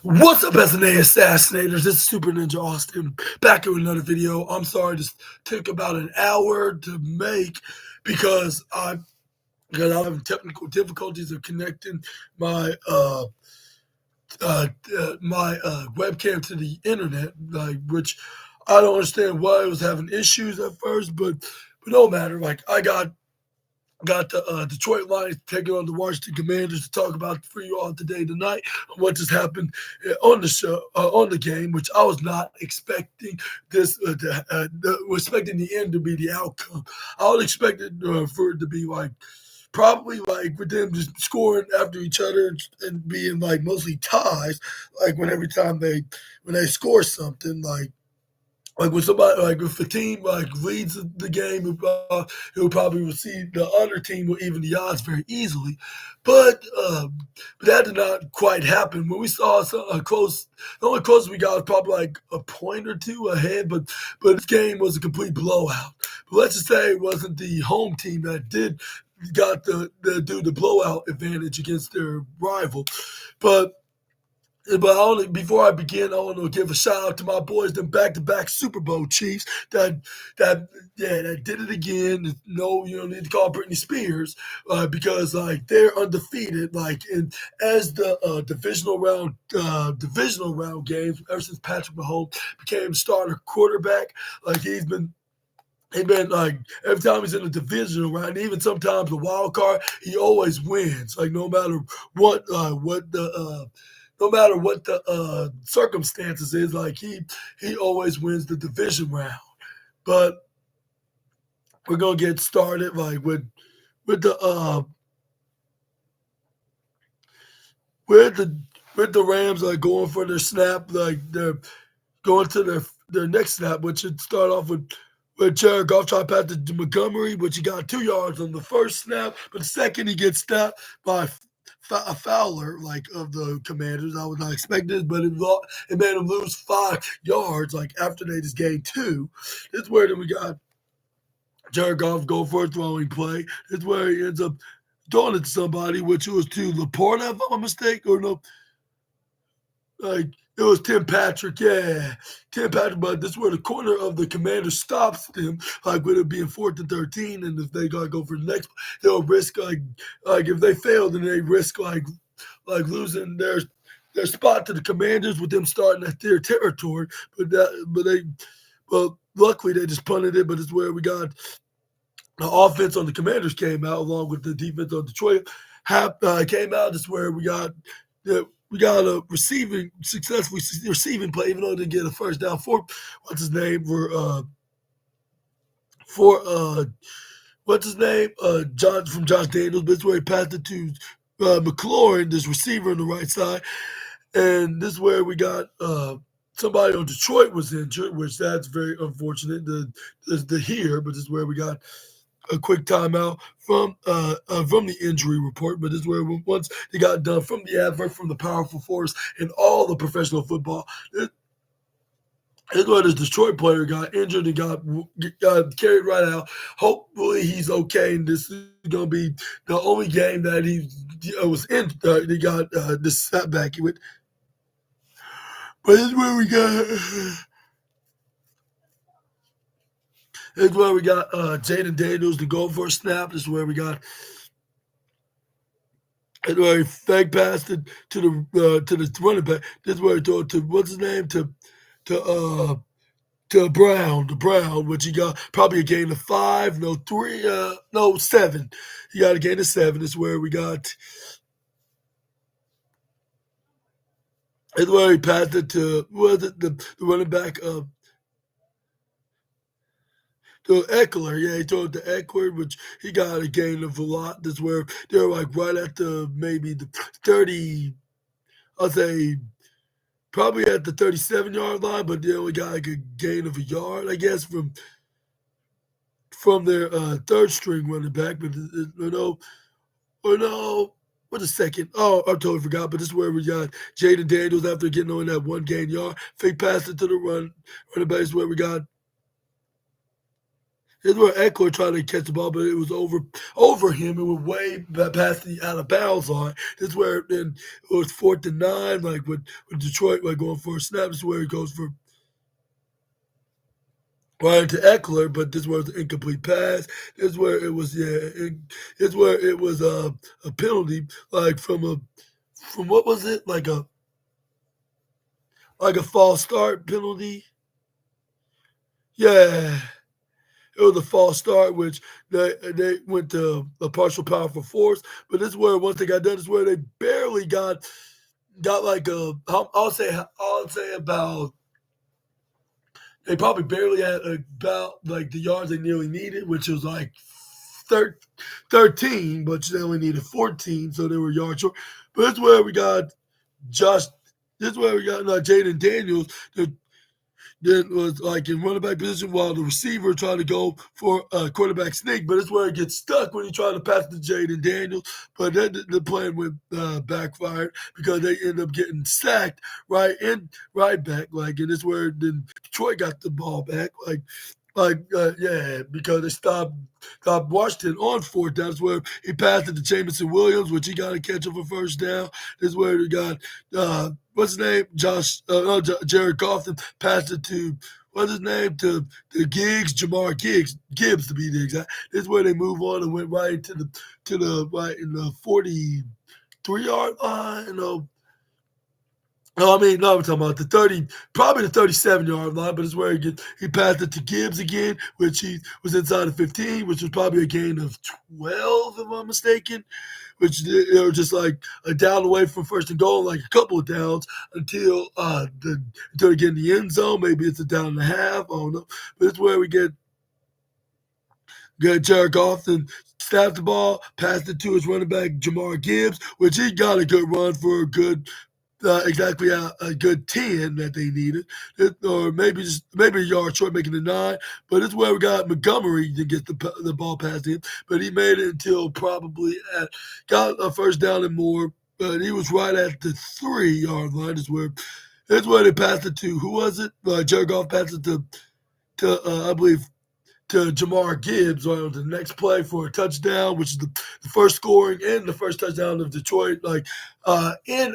What's up, SNA assassinators? This is Super Ninja Austin back here with another video. I'm sorry this took about an hour to make because I'm having technical difficulties of connecting my webcam to the internet, like which I don't understand why it was having issues at first, but no matter. Like I got the Detroit Lions taking on the Washington Commanders to talk about for you all today tonight on what just happened on the show on the game, which I was not expecting was expecting the end to be the outcome. I was expecting for it to be like probably like with them just scoring after each other and being like mostly ties, like when they score something like when somebody like if a team like leads the game, he'll probably receive the other team will even the odds very easily, but that did not quite happen. When we saw a close, the only close we got was probably like a point or two ahead, but this game was a complete blowout. But let's just say it wasn't the home team that did got the blowout advantage against their rival, but. Before I begin, I want to give a shout out to my boys, them back-to-back Super Bowl Chiefs that did it again. No, you don't need to call Britney Spears because like they're undefeated. Like and as the divisional round games ever since Patrick Mahomes became starter quarterback, like he's been like every time he's in the divisional round, even sometimes the wild card, he always wins. Like no matter what the circumstances is, like he always wins the division round. But we're gonna get started like with the with the with the Rams like going for their snap, like they're going to their next snap, which should start off with Jared Goff trying to pass to Montgomery, which he got 2 yards on the first snap, but the second he gets stopped by a Fowler, like of the Commanders. I was not expecting this, but it made him lose 5 yards. Like after they just gained two, this is where then we got Jared Goff go for a throwing play. This is where he ends up throwing it to somebody, which was to Laporta, if I'm not mistaken, or no, like it was Tim Patrick, yeah, Tim Patrick. But this is where the corner of the Commander stops them, like with it being 4th and 13, and if they gotta go for the next, they'll risk like if they fail, then they risk like losing their spot to the Commanders with them starting at their territory. But luckily they just punted it. But it's where we got the offense on the Commanders came out along with the defense on Detroit. Came out. This is where we got a successful receiving play, even though they didn't get a first down for what's his name for what's his name John from Josh Daniels. But this is where he passed it to McLaurin, this receiver on the right side, and this is where we got somebody on Detroit was injured, which that's very unfortunate. The here, but this is where we got a quick timeout from the injury report, but this is where once they got done from the advert from the powerful force in all the professional football. This is where this Detroit player got injured and got carried right out. Hopefully he's okay, and this is going to be the only game that he was in. He got this setback with. But this is where we got. This is where we got Jaden Daniels to go for a snap. This is where we got. And where he fake passed it to the running back. This is where he threw it to what's his name to Brown, which he got probably a gain of 5, no 3, no 7. He got a gain of 7. This is where we got. This is where he passed it to the running back of. To Eckler, yeah, he threw it to Eckler, which he got a gain of a lot. That's where they're like right at maybe the 30, I'll say probably at the 37-yard line, but they only got like a gain of a yard, I guess, from their third string running back. But no, what a second. Oh, I totally forgot. But this is where we got Jaden Daniels after getting on that 1 gain yard. Fake pass it to the running back is where we got. This is where Eckler tried to catch the ball, but it was over him. It went way past the out of bounds line. This is where then it was 4th and 9, like with Detroit like going for a snap. This is where he goes for right into Eckler, but this was an incomplete pass. This is where it was this is where it was a penalty, like from what was it like a false start penalty. Yeah, it was a false start, which they went to a partial powerful force. But this is where once they got done, this is where they barely got like I'll say about they probably barely had about like the yards they nearly needed, which was like thir- 13, but they only needed 14, so they were yards short. But that's where we got Josh. This is where we got Jaden Daniels. That was like in running back position while the receiver tried to go for a quarterback sneak, but it's where it gets stuck when he tried to pass to Jaden Daniels. But then the plan went backfired because they end up getting sacked right back. Like, and it's where then Detroit got the ball back. Yeah, because they stopped Washington on 4th down. That's where he passed it to Jamison Williams, which he got to catch up for first down. This is where he got what's his name? Jared Goff passed it to what's his name to Gibbs to be the exact. This is where they move on and went right to the right in the 43-yard line. No, I mean, no, I'm talking about the 30, probably the 37-yard line, but it's where he passed it to Gibbs again, which he was inside of 15, which was probably a gain of 12, if I'm mistaken, which they were just like a down away from first and goal, like a couple of downs until they get in the end zone. Maybe it's a down and a half. I don't know. But it's where we get Jared Goff and snapped the ball, passed it to his running back, Jamar Gibbs, which he got a good run for a good exactly a good 10 that they needed, or maybe a yard short, making it 9. But it's where we got Montgomery to get the ball past him, but he made it until probably got a first down and more. But he was right at the 3-yard line. That's where they passed it to. Who was it? Jared Goff passed it to I believe to Jamar Gibbs on the next play for a touchdown, which is the first scoring and the first touchdown of Detroit, like in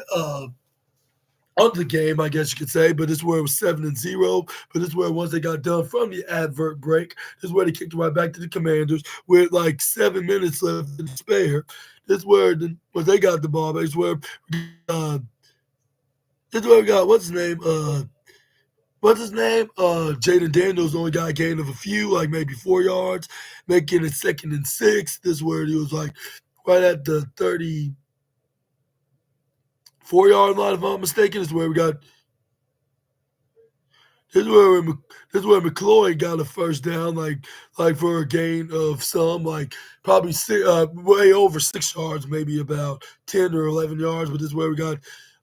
of the game, I guess you could say, but this is where it was 7-0. But this is where once they got done from the advert break, this is where they kicked it right back to the Commanders with like 7 minutes left to spare. This is where when they got the ball back, uh, this is where we got what's his name? Jaden Daniels only got a gain of a few, like maybe 4 yards, making it 2nd and 6. This is where he was like right at the 34-yard line, if I'm not mistaken. This is where we got This is where this is where McCloy got a first down, like for a gain of some, like probably way over 6 yards, maybe about 10 or 11 yards. But this is where we got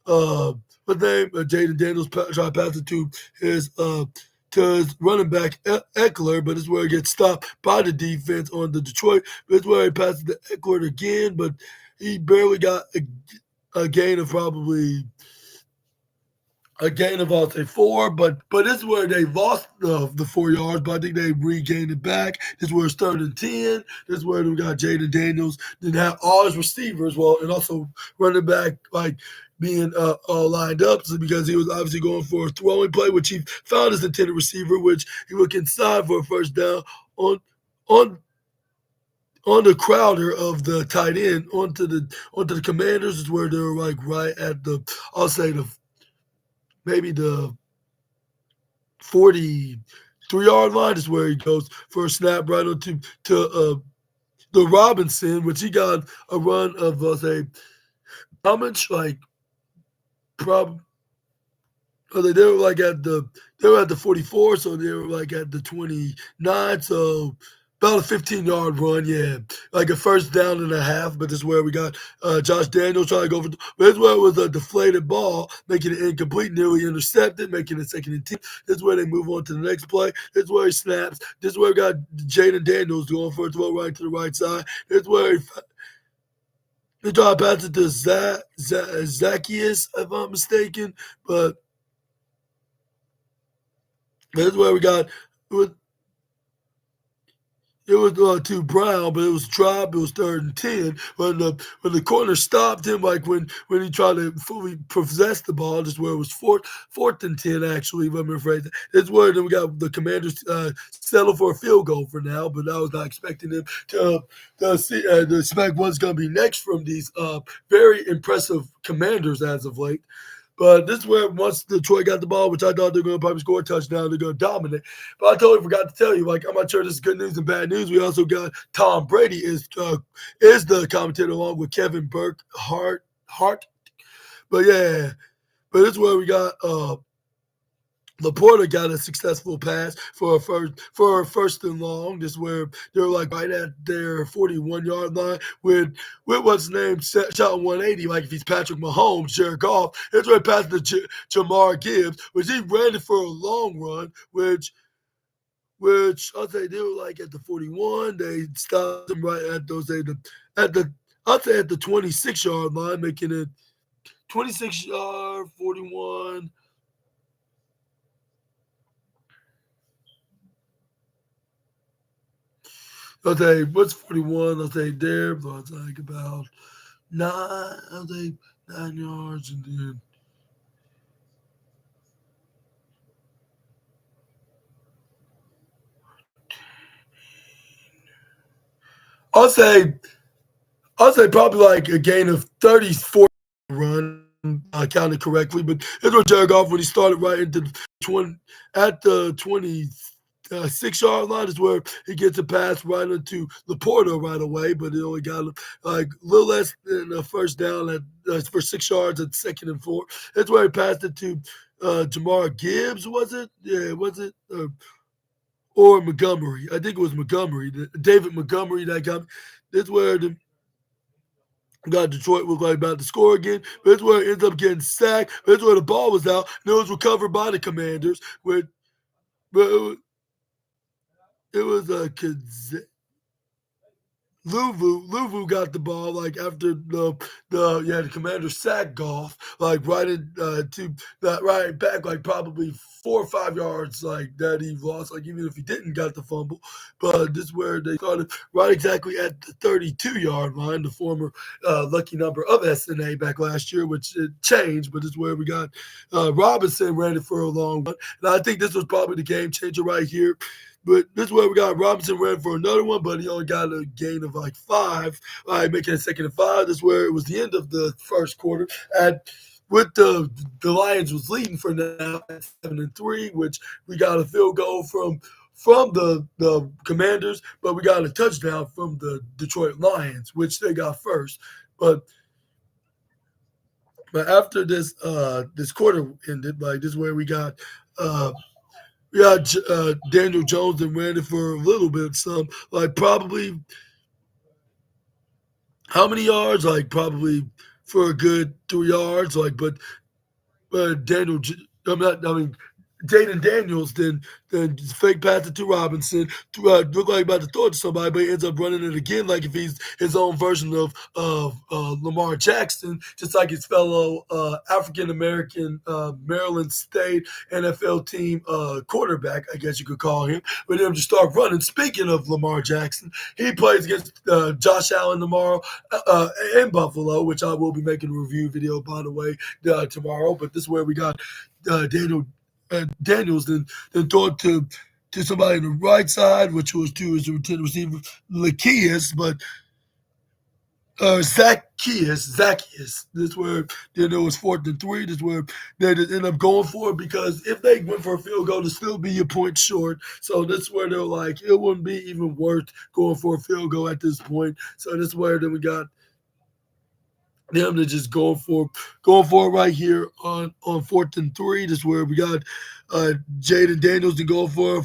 what's name? Jaden Daniels tried to pass it to his running back Eckler, but this is where he gets stopped by the defense on the Detroit. But this is where he passes to Eckler again, but he barely got a gain of probably a gain of I'll say 4, but this is where they lost the 4 yards, but I think they regained it back. This is where it's 3rd and 10. This is where we got Jaden Daniels, didn't have all his receivers, well, and also running back like being all lined up because he was obviously going for a throwing play, which he found his intended receiver, which he looked inside for a first down on on on the Crowder of the tight end onto the Commanders is where they're like right at the I'll say the maybe the 43-yard line is where he goes for a snap right onto the Robinson, which he got a run of say how much like prob they were like they were at the 44, so they were like at the 29, so about a 15-yard run, yeah, like a first down and a half. But this is where we got Josh Daniels trying to go for. But this is where it was a deflated ball, making it incomplete, nearly intercepted, making it 2nd and 10. This is where they move on to the next play. This is where he snaps. This is where we got Jaden Daniels going for a throw right to the right side. This is where he tried to pass it to Zacchaeus, if I'm not mistaken, but this is where we got it was to Brown, but it was drop. It was 3rd and 10 when the corner stopped him, like when he tried to fully possess the ball. Just where it was fourth and 10 actually. If I'm afraid it's where then we got the Commanders settle for a field goal for now, but I was not expecting them to expect what's going to be next from these very impressive Commanders as of late. But this is where once Detroit got the ball, which I thought they were going to probably score a touchdown, they're going to dominate. But I totally forgot to tell you, like I'm not sure this is good news and bad news. We also got Tom Brady is the commentator along with Kevin Burke Hart. But yeah, but this is where we got Laporta got a successful pass for a first and long. This is where they're like right at their 41-yard line with what's his name shot 180. Like if he's Patrick Mahomes, Jared Goff, it's right past the Jamar Gibbs, which he ran it for a long run, which I'll say they were like at the 41. They stopped him right at those at the I'll say at the 26-yard line, making it 26-yard 41. I'll say what's 41? I'll say there, but it's like about nine. I'll say 9 yards, and then I'll say I'll say probably like a gain of 34 run, counted correctly. But it's what Jared Goff when he started right into the 20 at the 26-yard line is where he gets a pass right into Laporta right away, but it only got like a little less than a first down for 6 yards at 2nd and 4. That's where he passed it to Jamar Gibbs, was it? Yeah, was it? Or Montgomery. I think it was Montgomery, David Montgomery that got. That's where the got Detroit was like about to score again. But that's where it ends up getting sacked. That's where the ball was out. And it was recovered by the Commanders. But it was a Luvu got the ball like after the commander sacked Goff like right in to that right back like probably 4 or 5 yards like that he lost like even if he didn't got the fumble, but this is where they started right exactly at the 32-yard line, the former lucky number of SNA back last year, which it changed, but this is where we got Robinson ran it for a long one, and I think this was probably the game changer right here. But this is where we got Robinson ran for another one, but he only got a gain of like 5, making it 2nd and 5. This is where it was the end of the first quarter. With the Lions was leading for now at 7-3, which we got a field goal from the Commanders, but we got a touchdown from the Detroit Lions, which they got first. But after this quarter ended, like this is where we got Daniel Jones and ran it for a little bit. Some like probably how many yards? Like probably for a good 3 yards. Like, but I'm not. I mean, Jaden Daniels then fake pass it to Robinson. Look like about to throw it to somebody, but he ends up running it again, like if he's his own version of Lamar Jackson, just like his fellow African American Maryland State NFL team quarterback, I guess you could call him. But him just start running. Speaking of Lamar Jackson, he plays against Josh Allen tomorrow in Buffalo, which I will be making a review video by the way tomorrow. But this is where we got Daniels then throw it to somebody on the right side, which was to his intended receiver Lakias, but Zacchaeus. This is where then it was 4th and 3. This is where they just end up going for it because if they went for a field goal, to still be a point short. So this is where they're like, it wouldn't be even worth going for a field goal at this point. So this is where then we got them to just going for it right here on 4th and 3. This is where we got Jaden Daniels to go for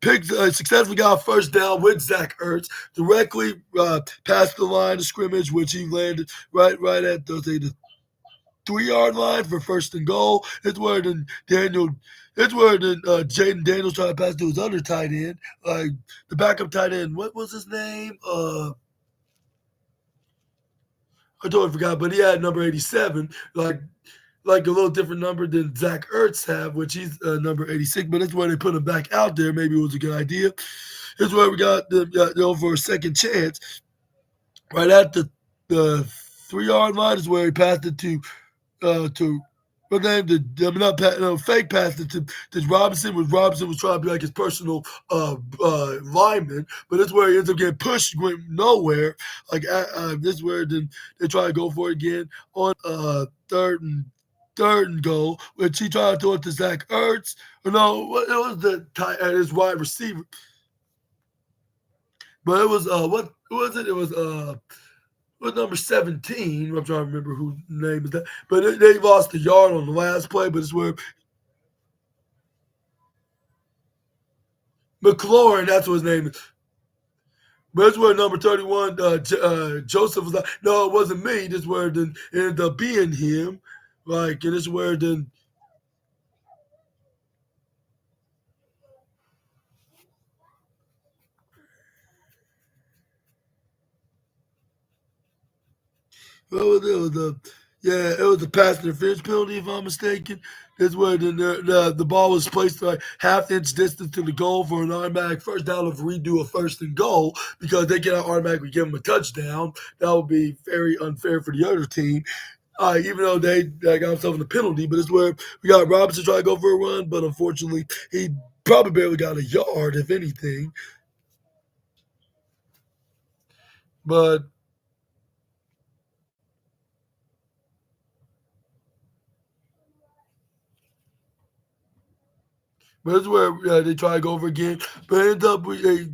successfully got a first down with Zach Ertz directly past the line of scrimmage, which he landed right at the 3-yard line for first and goal. It's where then Jaden Daniels tried to pass to his other tight end, like the backup tight end. What was his name? I totally forgot, but he had number 87, like a little different number than Zach Ertz have, which he's number 86. But that's why they put him back out there. Maybe it was a good idea. This is where we got them for a second chance. Right at the 3 yard line is where he passed it to what name the not no, fake passed it to Robinson. Was Robinson was trying to be like his personal lineman, but that's where he ends up getting pushed, went nowhere. Like this is where then they try to go for it again on third and goal, which he tried to throw it to Zach Ertz. Or no, it was the his wide receiver, but it was what was it? It was number 17. I'm trying to remember whose name is that. But they lost a yard on the last play, but it's where McLaurin, that's what his name is. But it's where number 31, Joseph was like, no, it wasn't me. This where then it ended up being him. Like, and it's where then it was the pass interference penalty, if I'm mistaken. That's where the ball was placed like half-inch distance to the goal for an automatic first down of redo a first and goal because they cannot automatically give them a touchdown. That would be very unfair for the other team. Even though they got themselves in the penalty, but it's where we got Robinson try to go for a run, but unfortunately he probably barely got a yard, if anything. But But that's where they try to go over again. But end up they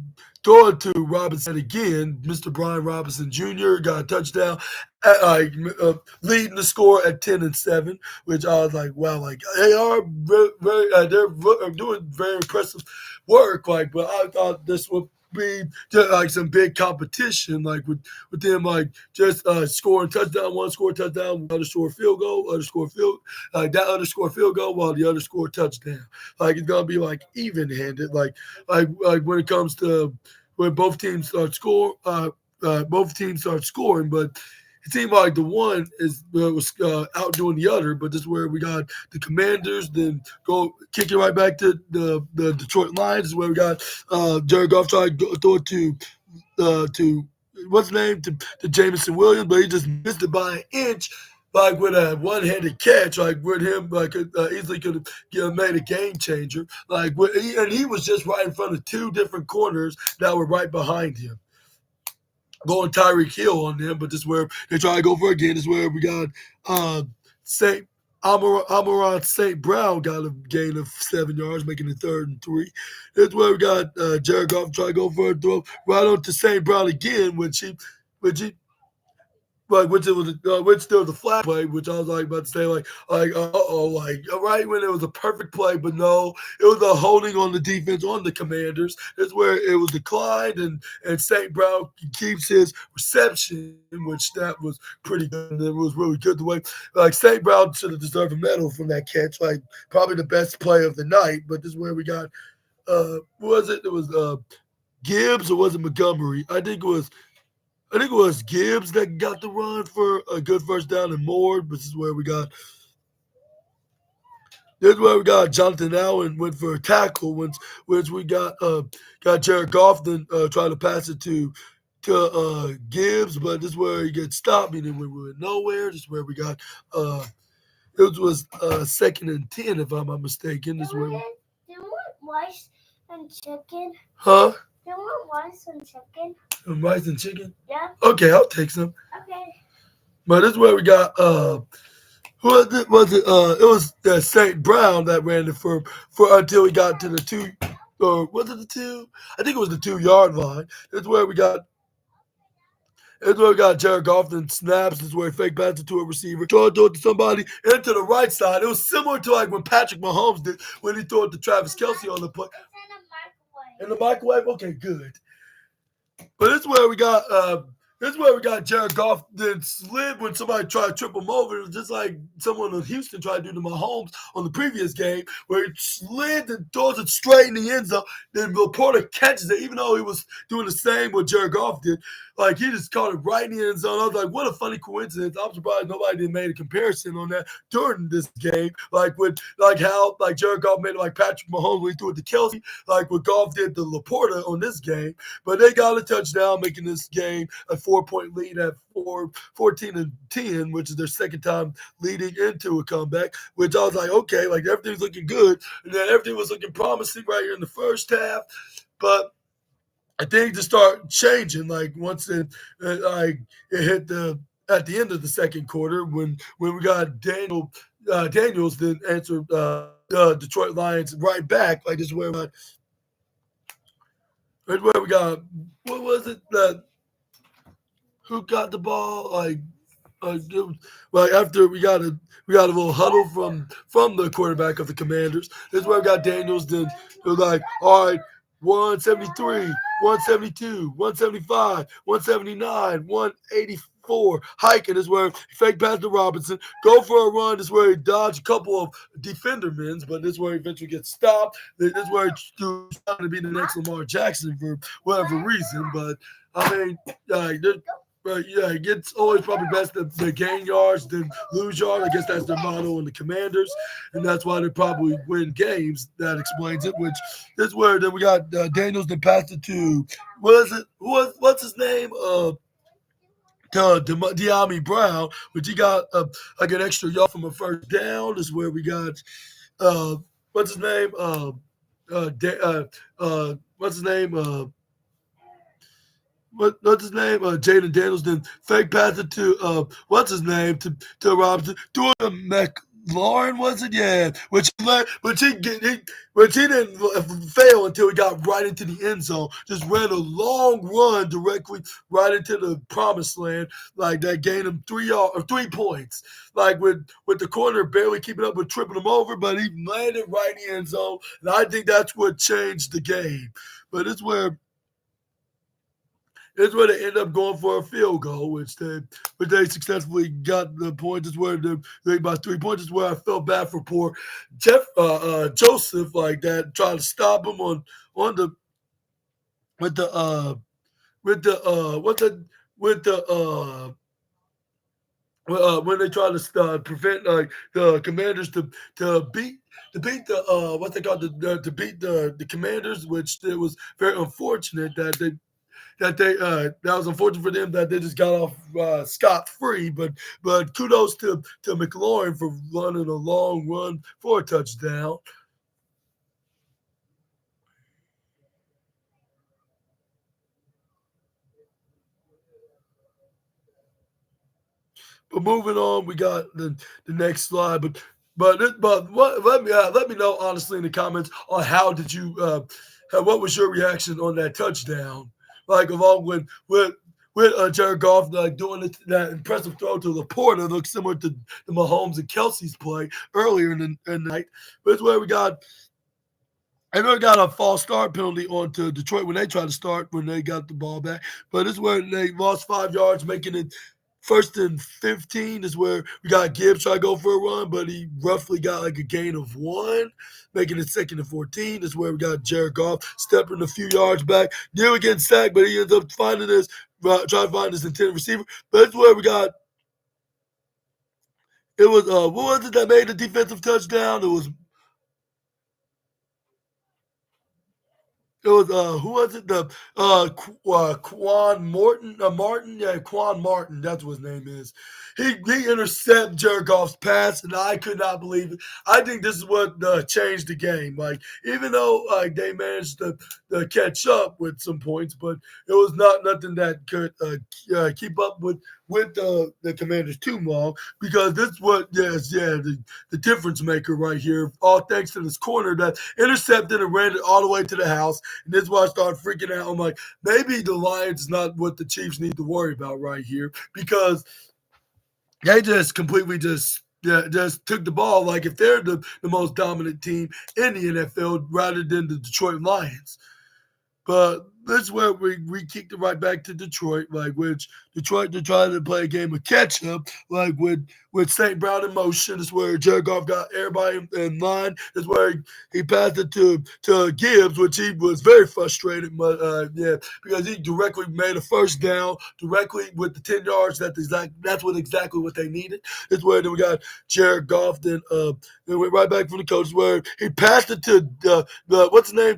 throw it to Robinson again. Mr. Brian Robinson Jr. got a touchdown, leading the score at 10-7. Which I was like, wow, like they are very they're doing very impressive work. Like, but I thought this would be just like some big competition, like with them like just scoring touchdown, one score touchdown, other score field goal, other score field that other score field goal while the other score touchdown. Like it's gonna be like even handed, like when it comes to when both teams start scoring, but it seemed like the one was outdoing the other, but this is where we got the Commanders, then go kick it right back to the Detroit Lions. This is where we got Jared Goff trying to throw it to what's his name to Jameson Williams, but he just missed it by an inch. Like with a one-handed catch, like with him, like easily could have made a game changer. Like and he was just right in front of two different corners that were right behind him going Tyreek Hill on them, but this is where they try to go for again. This is where we got Saint Amaron St. Brown got a gain of 7 yards, making it 3rd and 3. This is where we got Jared Goff try to go for a throw right on to St. Brown again, which he like which there was a flag play, which I was like about to say like right when it was a perfect play, but no, it was a holding on the defense on the Commanders. That's where it was declined, and St. Brown keeps his reception, which that was pretty good. And it was really good the way like St. Brown should have deserved a medal from that catch, like probably the best play of the night. But this is where we got was it? It was Gibbs or was it Montgomery? I think it was Gibbs that got the run for a good first down and more. This is where we got Jonathan Allen went for a tackle, which we got Jared Goff then trying to pass it to Gibbs, but this is where he gets stopped, meaning we were nowhere. This is where we got it was 2nd and 10, if I'm not mistaken. This way. Do you want rice and chicken? Huh? Do you want rice and chicken? Rice and chicken? Yeah. Okay, I'll take some. Okay. But this is where we got who was it? It was St. Brown that ran it for until he got to the 2, or was it the 2? I think it was the 2-yard line. That's where we got. That's where we got Jared Goff then snaps. This is where he fake passes to a receiver. Throw it to somebody into the right side. It was similar to like when Patrick Mahomes did when he threw it to Travis Kelce on the play. It's in the microwave. In the microwave? Okay, good. But this is where we got This is where we got Jared Goff then slid when somebody tried to trip him over. It was just like someone in Houston tried to do to Mahomes on the previous game, where he slid and throws it straight in the end zone. Then Laporta catches it, even though he was doing the same what Jared Goff did. Like he just caught it right in the end zone. I was like, what a funny coincidence. I'm surprised nobody did made a comparison on that during this game. Like with like how like Jared Goff made it like Patrick Mahomes when he threw it to Kelsey, like what Goff did to Laporta on this game. But they got a touchdown, making this game a 4-point lead at 14-10, which is their second time leading into a comeback, which I was like, okay, like everything's looking good. And then everything was looking promising right here in the first half. But I think to start changing, like once it hit the at the end of the second quarter when we got Daniels then answered the Detroit Lions right back. Like this is where we got what was it that who got the ball like after we got a little huddle from the quarterback of the Commanders. This is where we got Daniels. Then they're like, all right, 173, 172, 175, 179, 184. Hiking is where he fake pass to Robinson. Go for a run. This is where he dodged a couple of defender men, but this is where he eventually gets stopped. This is where he's trying to be the next Lamar Jackson for whatever reason. But I mean, yeah, it gets always probably best to gain yards than lose yards. I guess that's their motto on the Commanders, and that's why they probably win games. That explains it. Which is where then we got Daniels that passed it to what's his name? To De'Ami Brown, which he got like an extra yard from a first down. This is where we got what's his name? What's his name? What's his name? Jaden Daniels then fake pass it to what's his name to Robinson. Doing a McLaurin, was it? Yeah. Which he didn't fail until he got right into the end zone. Just ran a long run directly right into the promised land. Like that gained him 3 points. Like with the corner barely keeping up with tripping him over, but he landed right in the end zone. And I think that's what changed the game. But it's where they ended up going for a field goal, which they successfully got the point. Is where they by 3 points is where I felt bad for poor Joseph, like that, trying to stop him on the with the with the what the with the when they try to prevent like the Commanders to beat the what they call to beat the Commanders, which it was very unfortunate that was unfortunate for them that they just got off scot free. But kudos to McLaurin for running a long run for a touchdown. But moving on, we got the next slide. But what, let me know honestly in the comments on how did you what was your reaction on that touchdown? Like along with Jared Goff like doing that impressive throw to Laporta, looks similar to the Mahomes and Kelsey's play earlier in the night. But it's where we got. I know they got a false start penalty onto Detroit when they tried to start when they got the ball back. But it's where they lost 5 yards, making it 1st and 15 is where we got Gibbs try to go for a run, but he roughly got like a gain of 1, making it 2nd and 14 is where we got Jared Goff stepping a few yards back, nearly getting sacked, but he ends up finding trying to find his intended receiver. But that's where we got. It was what was it that made the defensive touchdown? It was who was it? The Quan Martin, yeah, Quan Martin. That's what his name is. He intercepted Jared Goff's pass, and I could not believe it. I think this is what changed the game. Like even though like they managed to catch up with some points, but it was not nothing that could keep up with the Commanders too long, because this is what the difference maker right here. All thanks to this corner that intercepted and ran it all the way to the house. And this is why I started freaking out. I'm like, maybe the Lions is not what the Chiefs need to worry about right here, because they just completely just took the ball like if they're the most dominant team in the NFL rather than the Detroit Lions. But this is where we kicked it right back to Detroit, like which Detroit they're trying to play a game of catch up, like with St. Brown in motion. This is where Jared Goff got everybody in line. This is where he passed it to Gibbs, which he was very frustrated, but yeah, because he directly made a first down directly with the 10 yards. That's what exactly what they needed. This is where then we got Jared Goff. Then went right back from the coach where he passed it to what's his name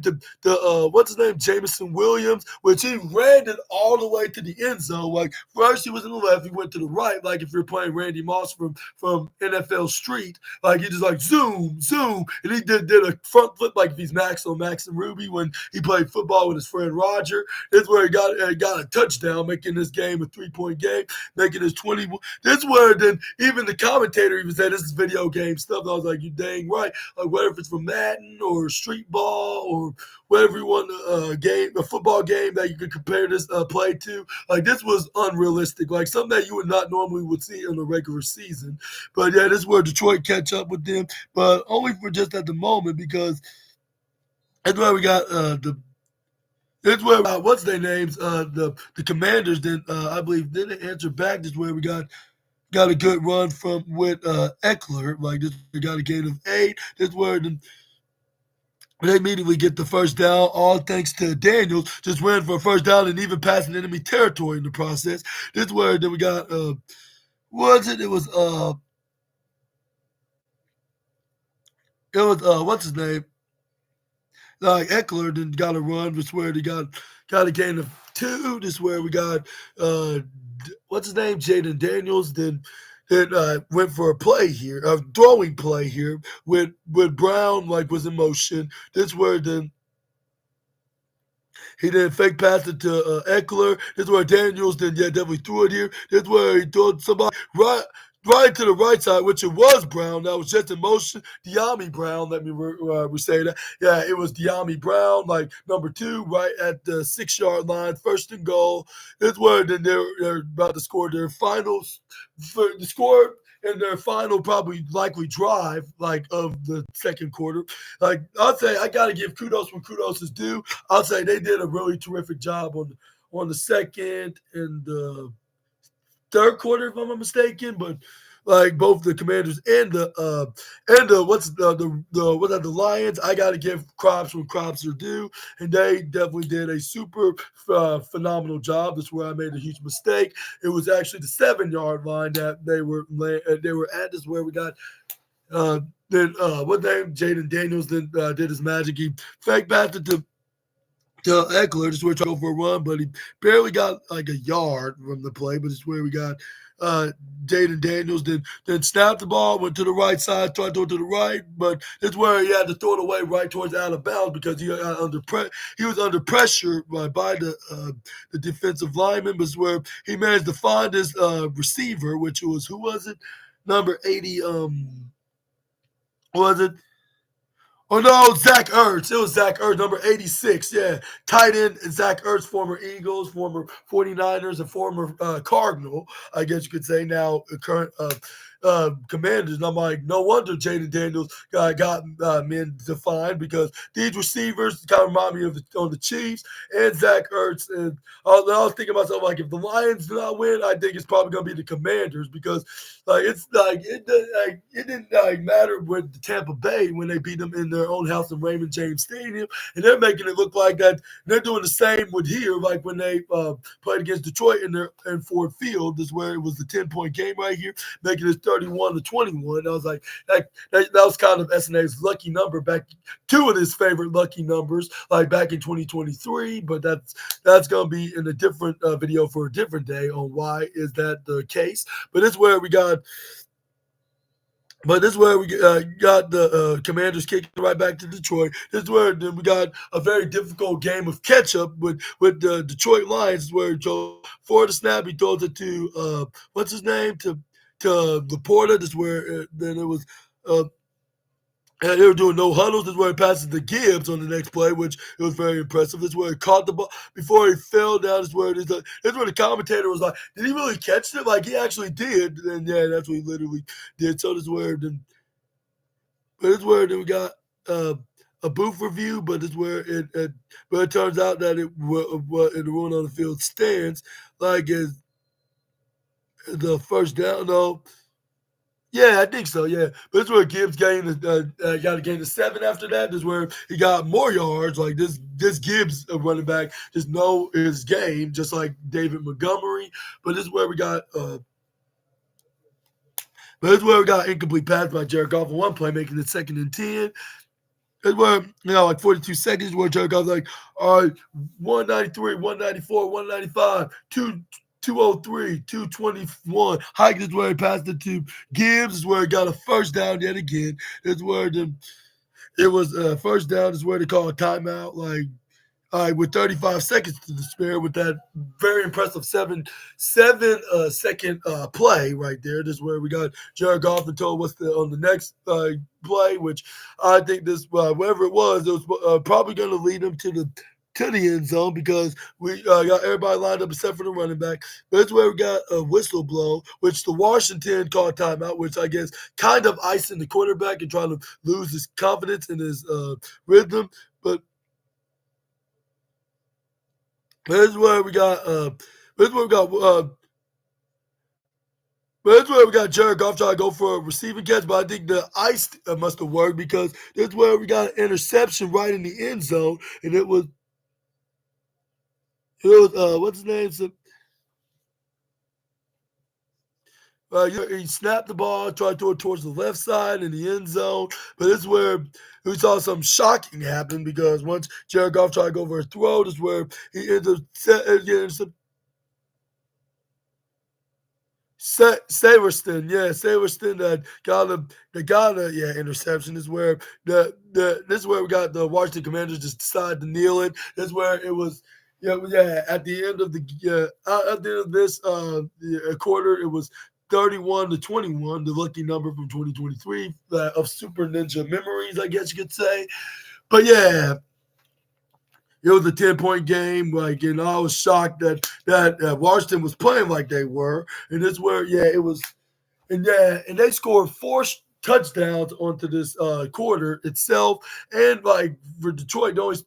what's his name Jameson Williams, which he ran it all the way to the end zone. Like first he was in the left, he went to the right. Like if you're playing Randy Moss from NFL Street, like he just like zoom zoom, and he did a front flip like if he's Max and Ruby when he played football with his friend Roger. That's where he got a touchdown, making this game a 3-point game, making his 20. This is where then even the commentator even said this is video game stuff. And I was like, you dang right. Like whether it's from Madden or street ball or whatever you want a football game that you could compare this play to. Like this was unrealistic. Like something that you would not normally would see in a regular season. But yeah, this is where Detroit catch up with them, but only for just at the moment because that's why we got the. That's where what's their names? The Commanders. Then I believe didn't answer back. This is where we got a good run from with Eckler. Like this, we got a gain of 8. This is where they immediately get the first down, all thanks to Daniels just ran for a first down and even passing enemy territory in the process. This is where then we got was it? It was what's his name? Like Eckler then got a run. This is where they got a gain of 2. This is where we got what's his name? Jaden Daniels. Then went for a play here, a throwing play here with Brown like was in motion. This is where then he didn't fake pass it to Eckler. This is where Daniels then definitely threw it here. This is where he threw somebody right to the right side, which it was Brown. That was just in motion. De'Ami Brown, let me say that. Yeah, it was De'Ami Brown, like number 2, right at the 6-yard line, first and goal. This is where then they're about to score their finals. The score in their final probably likely drive like of the second quarter. Like I'll say I gotta give kudos when kudos is due. I'll say they did a really terrific job on the second and the third quarter, if I'm not mistaken, but like both the Commanders and the Lions, I got to give props when props are due, and they definitely did a super phenomenal job. That's where I made a huge mistake. It was actually the 7-yard line that they were at. This is where we got. Then what name? Jaden Daniels then did his magic. He fake passed it to Eckler. Just where he tried to go for a run, but he barely got like a yard from the play. But it's where we got Jaden Daniels. Then snapped the ball, went to the right side, tried to throw it to the right, but it's where he had to throw it away right towards out of bounds because he was under pressure by the defensive lineman. But it's where he managed to find his receiver, which was who was it? Number 80. Was it? Oh no, Zach Ertz. It was Zach Ertz, number 86. Yeah. Tight end Zach Ertz, former Eagles, former 49ers, and former Cardinal, I guess you could say now current Commanders. And I'm like, no wonder Jaden Daniels got men defined because these receivers kind of remind me of the Chiefs and Zach Ertz. And I was thinking to myself, like, if the Lions do not win, I think it's probably going to be the Commanders because like it's like it didn't matter with the Tampa Bay when they beat them in their own house in Raymond James Stadium, and they're making it look like that they're doing the same with here, like when they played against Detroit in Ford Field. This is where it was the 10-point game right here, making it 31-21. I was like, that was kind of SNA's lucky number back, 2 of his favorite lucky numbers, like back in 2023. But that's gonna be in a different video for a different day on why is that the case. But it's where we got. But this is where we got the Commanders kicking right back to Detroit. This is where then we got a very difficult game of catch-up with the Detroit Lions, where Joe, for the snap, he throws it to, what's his name, to Laporta. This is where then it was and they were doing no huddles. This is where he passes to Gibbs on the next play, which it was very impressive. This is where he caught the ball before he fell down. This is where the commentator was like, did he really catch it? Like, he actually did. And yeah, that's what he literally did. So this is where then we got a booth review, but it's where but it turns out that what in the ruling on the field stands like is the first down. No, yeah, I think so. Yeah, but this is where Gibbs gained got to gain the 7 after that. This is where he got more yards. Like this Gibbs running back just know his game, just like David Montgomery. But this is where we got. But this is where we got incomplete pass by Jared Goff on one play, making it 2nd and 10. It's where, like 42 seconds where Jared Goff's like, all right, 193, 194, 195, 203, 221. Hike is where he passed it to Gibbs, is where he got a first down yet again. It's where it was first down, is where they call a timeout. Like, with 35 seconds to the spare, with that very impressive seven second play right there. This is where we got Jared Goff and told what's on the next play, which I think this whatever it was probably going to lead him to the end zone because we got everybody lined up except for the running back. That's where we got a whistle blow, which the Washington called timeout, which I guess kind of icing the quarterback and trying to lose his confidence in his rhythm. But This is where we got. This is where we got. But that's where we got Jared Goff trying to go for a receiving catch, but I think the ice must have worked because that's where we got an interception right in the end zone, and it was what's his name? He snapped the ball, tried to throw it towards the left side in the end zone. But this is where we saw something shocking happen because once Jared Goff tried to go for a throw, this is where he ended up getting some Saverston, yeah, Saverston interception. This is where this is where we got the Washington Commanders just decided to kneel it. This is where it was. Yeah. At the end of at the end of this quarter, it was 31-21, the lucky number from 2023 of Super Ninja memories, I guess you could say. But yeah, it was a 10-point game. Like, and I was shocked that Washington was playing like they were. And this where, it was, and they scored 4 touchdowns onto this quarter itself. And like for Detroit, they only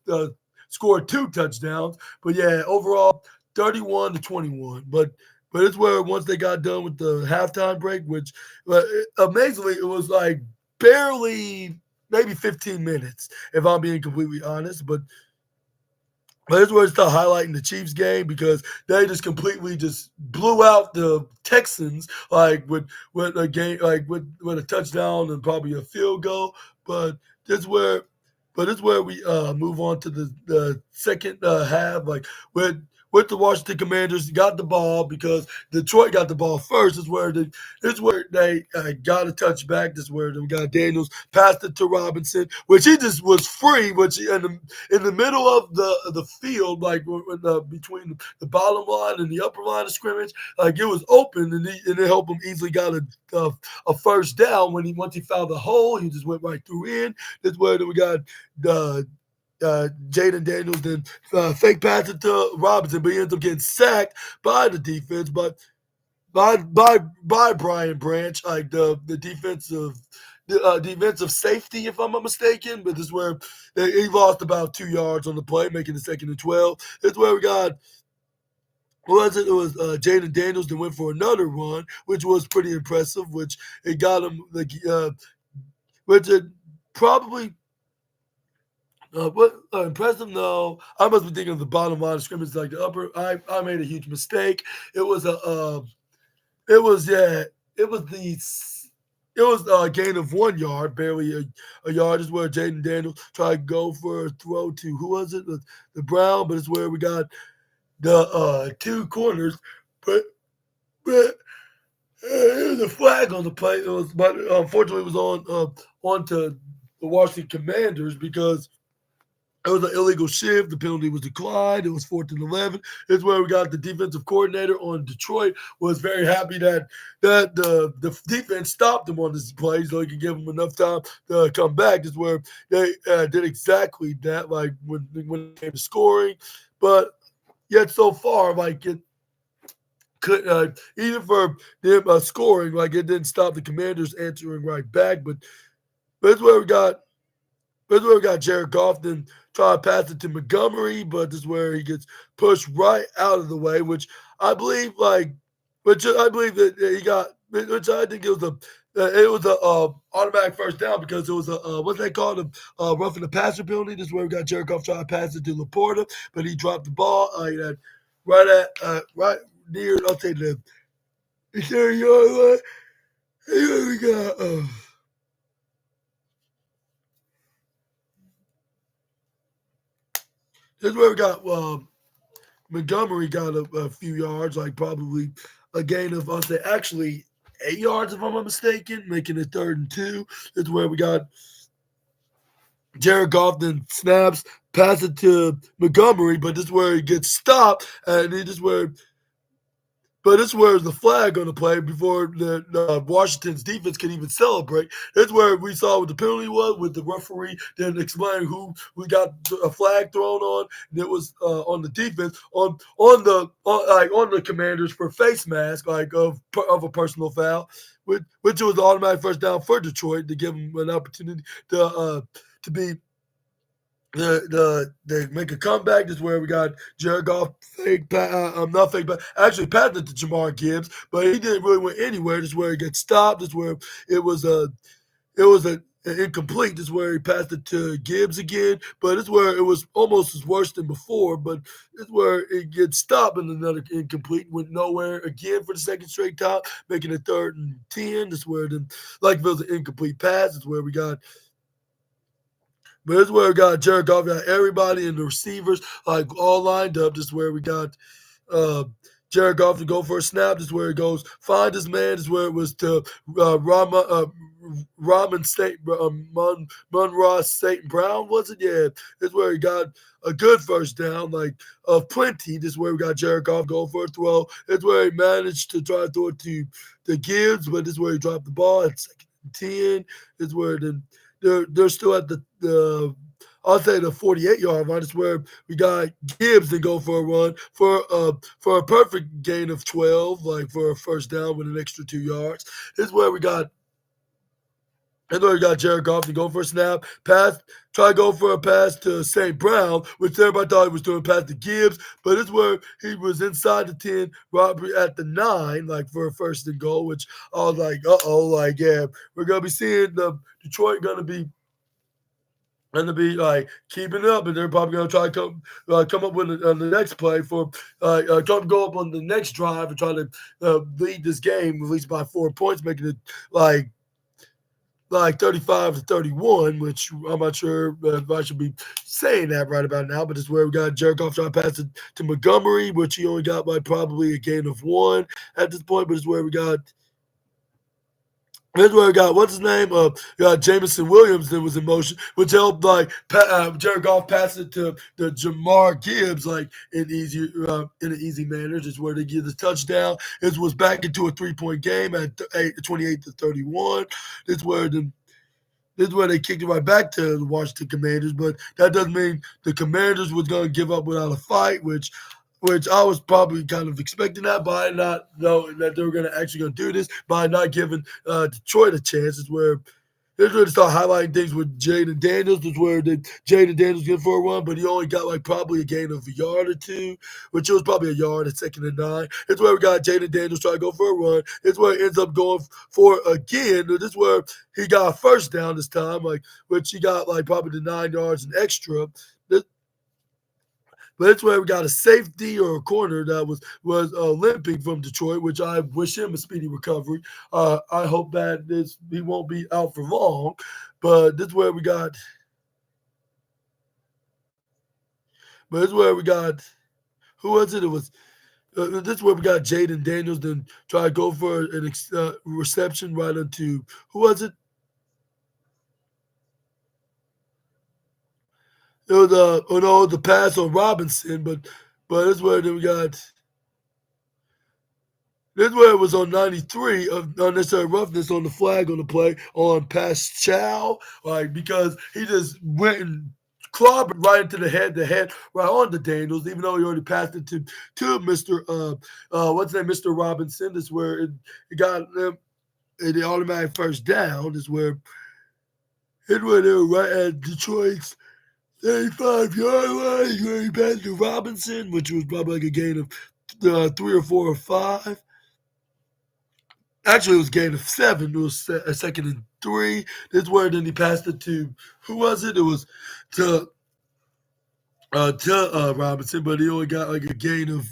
scored 2 touchdowns. But yeah, overall, 31-21. But it's where once they got done with the halftime break, which amazingly it was like barely maybe 15 minutes, if I'm being completely honest. But this is where it's still highlighting the Chiefs game because they just completely just blew out the Texans like with a game like with a touchdown and probably a field goal. But this is where this is where we move on to the second half, like with the Washington Commanders got the ball because Detroit got the ball first. This is where they got a touchback. This is where we got Daniels passed it to Robinson, which he just was free, which in the middle of the field, like between the bottom line and the upper line of scrimmage, like it was open, and it helped him easily got a first down once he found the hole. He just went right through in. This is where we got the Jaden Daniels then fake pass it to Robinson, but he ends up getting sacked by the defense, but by Brian Branch, like the defensive safety, if I'm not mistaken. But this is where he lost about 2 yards on the play, making it 2nd and 12. It's where we got. What was it? It was Jaden Daniels that went for another run, which was pretty impressive. Which it got him which it probably. What impressive? No, I must be thinking of the bottom line of scrimmage, like the upper. I made a huge mistake. It was it was it was the it was a gain of 1 yard, barely a yard. Is where Jaden Daniels tried to go for a throw to who was it? The Brown, but it's where we got the 2 corners, but there was a flag on the play. It was, but unfortunately, it was onto the Washington Commanders because it was an illegal shift. The penalty was declined. It was 14-11. It's where we got the defensive coordinator on Detroit was very happy that the defense stopped him on this play so he could give him enough time to come back. This is where they did exactly that, like when it came to scoring. But yet so far, like it could even for them scoring, like it didn't stop the Commanders answering right back. But that's where we got. This is where we got Jared Goff, then try to pass it to Montgomery, but this is where he gets pushed right out of the way, which I believe, which I believe that he got, which I think it was a automatic first down because it was a what they called a roughing the passer penalty. This is where we got Jared Goff trying to pass it to Laporta, but he dropped the ball right near. I'll say the 30-yard line. Here we got. This is where we got Montgomery got a few yards, like probably a gain of, I'll say, actually 8 yards, if I'm not mistaken, making it 3rd and 2. This is where we got Jared Goff then snaps, pass it to Montgomery, but this is where he gets stopped, and this is where but this is where the flag going to play before the Washington's defense can even celebrate. That's where we saw what the penalty was with the referee then explaining who we got a flag thrown on, and it was on the defense on the Commanders for face mask of a personal foul, which was the automatic first down for Detroit to give them an opportunity to be they make a comeback. This is where we got Jared Goff not fake, but actually passed it to Jamar Gibbs, but he didn't really went anywhere. This is where he gets stopped. This is where it was a an incomplete. This is where he passed it to Gibbs again, but this is where it was almost as worse than before. But this is where it gets stopped and another incomplete, went nowhere again for the second straight time, making it 3rd and 10. This is where then like if it was an incomplete pass. This is where we got. But this is where we got Jared Goff, got everybody and the receivers like all lined up. This is where we got uh, Jared Goff to go for a snap. This is where he goes, find his man. This is where it was to Raman State, Munra State Brown, was it? Yeah. This is where he got a good first down, like of plenty. This is where we got Jared Goff going for a throw. This is where he managed to try to throw it to Gibbs, but this is where he dropped the ball at 2nd and 10. This is where then they're still at the I'll say the 48-yard line. Is where we got Gibbs to go for a run for a perfect gain of 12, like for a first down with an extra 2 yards. This is where we got. And then we got Jared Goff to go for a snap, pass, try to go for a pass to St. Brown, which everybody thought he was doing pass to Gibbs, but it's where he was inside the 10, Robert at the 9, like for a 1st and goal, which I was like, like, yeah, we're going to be seeing the Detroit going to be like keeping up, and they're probably going to try to come up with the next play for try to go up on the next drive and try to lead this game at least by 4 points, making it like 35-31, which I'm not sure if I should be saying that right about now, but it's where we got Jared Goff trying to pass it to Montgomery, which he only got by probably a gain of 1 at this point, but it's where we got. Here's where we got what's his name? Got Jameson Williams that was in motion, which helped like Jared Goff pass it to the Jamar Gibbs like in an easy manner. Just where they get the touchdown. It was back into a 3-point game at 28-31. This where the this is where they kicked it right back to the Washington Commanders, but that doesn't mean the Commanders was going to give up without a fight, which I was probably kind of expecting that by not knowing that they were going to actually going to do this, by not giving Detroit a chance. Is where they're going to start highlighting things with Jaden Daniels. Is where Jaden Daniels get for a run, but he only got like probably a gain of a yard or two, which was probably a yard at 2nd and 9. It's where we got Jaden Daniels trying to go for a run. It's where he ends up going for again. This is where he got a first down this time, like which he got like probably the 9 yards and extra. But it's where we got a safety or a corner that was limping from Detroit, which I wish him a speedy recovery. I hope that he won't be out for long. But this is where we got. But this is where we got. Who was it? It was. This is where we got Jaden Daniels. Then try to go for an reception right into who was it? It was oh no, the pass on Robinson, but this is where then we got. This is where it was on 93 of unnecessary roughness on the flag on the play on Pascal, like because he just went and clobbered right into the head right on the Daniels, even though he already passed it to Mr. What's his name, Mr. Robinson. This is where it got them the automatic first down. Is where It went in right at Detroit's 35-yard line where he passed to Robinson, which was probably like a gain of 3 or 4 or 5. Actually, it was a gain of 7. It was a 2nd and 3. This is where then he passed it to, who was it? It was to Robinson, but he only got like a gain of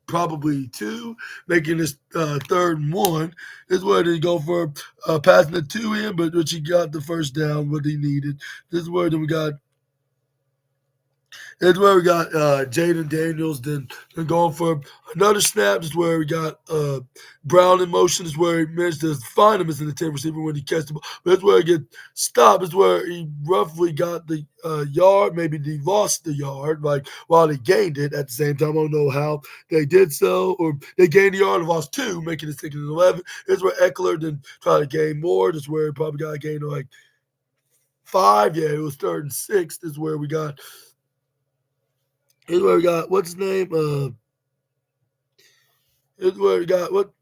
probably 2, making this 3rd and 1. This is where they go for passing it to him, but which he got the first down, what he needed. This is where then we got That's where we got Jaden Daniels. Then going for another snap. This is where we got Brown in motion. This is where he managed to find him as an attempt receiver when he catches the ball. But that's where he gets stopped. This is where he roughly got the yard. Maybe he lost the yard, like while they gained it at the same time. I don't know how they did so, or they gained the yard and lost 2, making it 2nd and 11. This is where Eckler then tried to gain more. This is where he probably got a gain of like 5. Yeah, it was 3rd and 6. This is where we got. Here's where we got what's his name? Here's where we got what's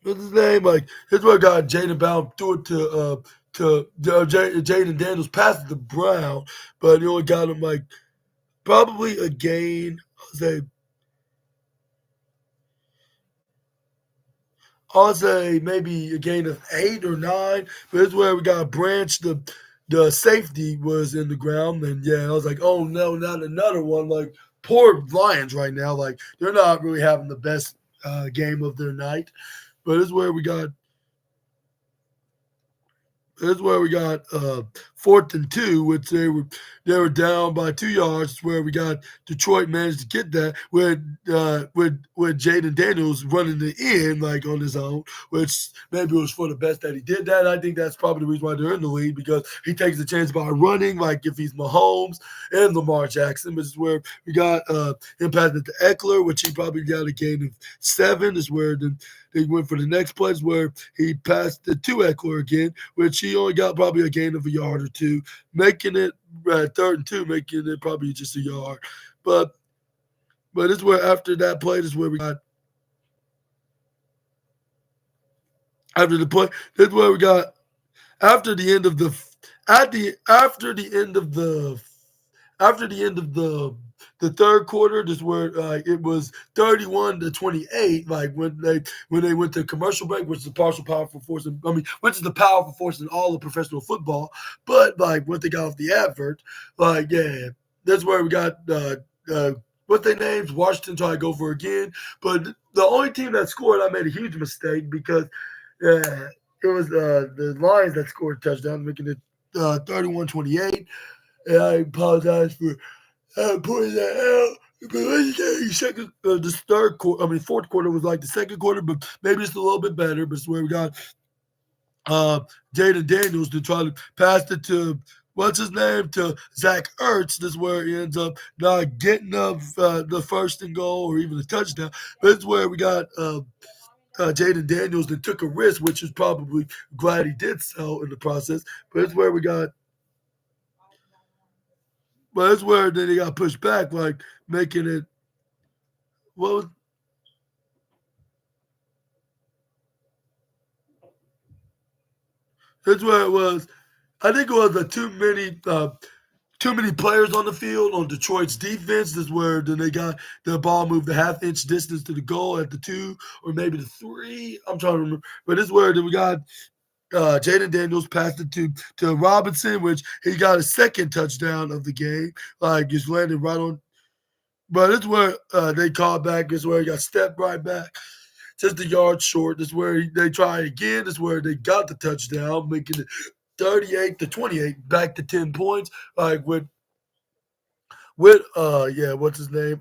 his name? Like here's where we got Jaden Brown threw it to Jaden Daniels passed it to Brown, but he only got him like probably a gain. I'll say maybe a gain of 8 or 9. But this is where we got Branch. The safety was in the ground, and yeah, I was like, oh no, not another one. Like poor Lions right now, like they're not really having the best game of their night. But this is where we got. This is where we got 4th and 2, which they were down by 2 yards. Where we got Detroit managed to get that with Jaden Daniels running the end like on his own, which maybe was for the best that he did that. I think that's probably the reason why they're in the league because he takes the chance by running, like if he's Mahomes and Lamar Jackson. Which is where we got him passing it to Eckler, which he probably got a gain of 7. Is where they went for the next play, where he passed it to Eckler again, which he only got probably a gain of a yard or 2, making it 3rd and 2, making it probably just a yard. But this is where after that play, this is where we got after the play. This is where we got after the end of the after the end of the 3rd quarter. This is where it was 31-28. Like when they went to commercial break, which is the partial powerful force. Which is the powerful force in all of professional football. But like when they got off the advert, like yeah, that's where we got what they named Washington trying to go for again. But the only team that scored, I made a huge mistake because it was the Lions that scored a touchdown, making it 31-28. And I apologize for pointing that out. But second, this 4th quarter was like the 2nd quarter, but maybe it's a little bit better. But it's where we got Jaden Daniels to try to pass it to what's his name to Zach Ertz. This is where he ends up not getting up the 1st-and-goal or even a touchdown. But it's where we got Jaden Daniels that took a risk, which is probably glad he did so in the process. But it's where we got. But that's where then he got pushed back, like making it. What was that's where it was. I think it was too many players on the field on Detroit's defense. This is where then they got the ball moved a half-inch distance to the goal at the 2 or maybe the 3. I'm trying to remember. But this is where then we got Jaden Daniels passed it to Robinson, which he got a 2nd touchdown of the game. Like just landed right on. But it's where they called back. This is where he got stepped right back. Just a yard short. This is where they try again. This is where they got the touchdown, making it 38-28, back to 10 points. Like with what's his name?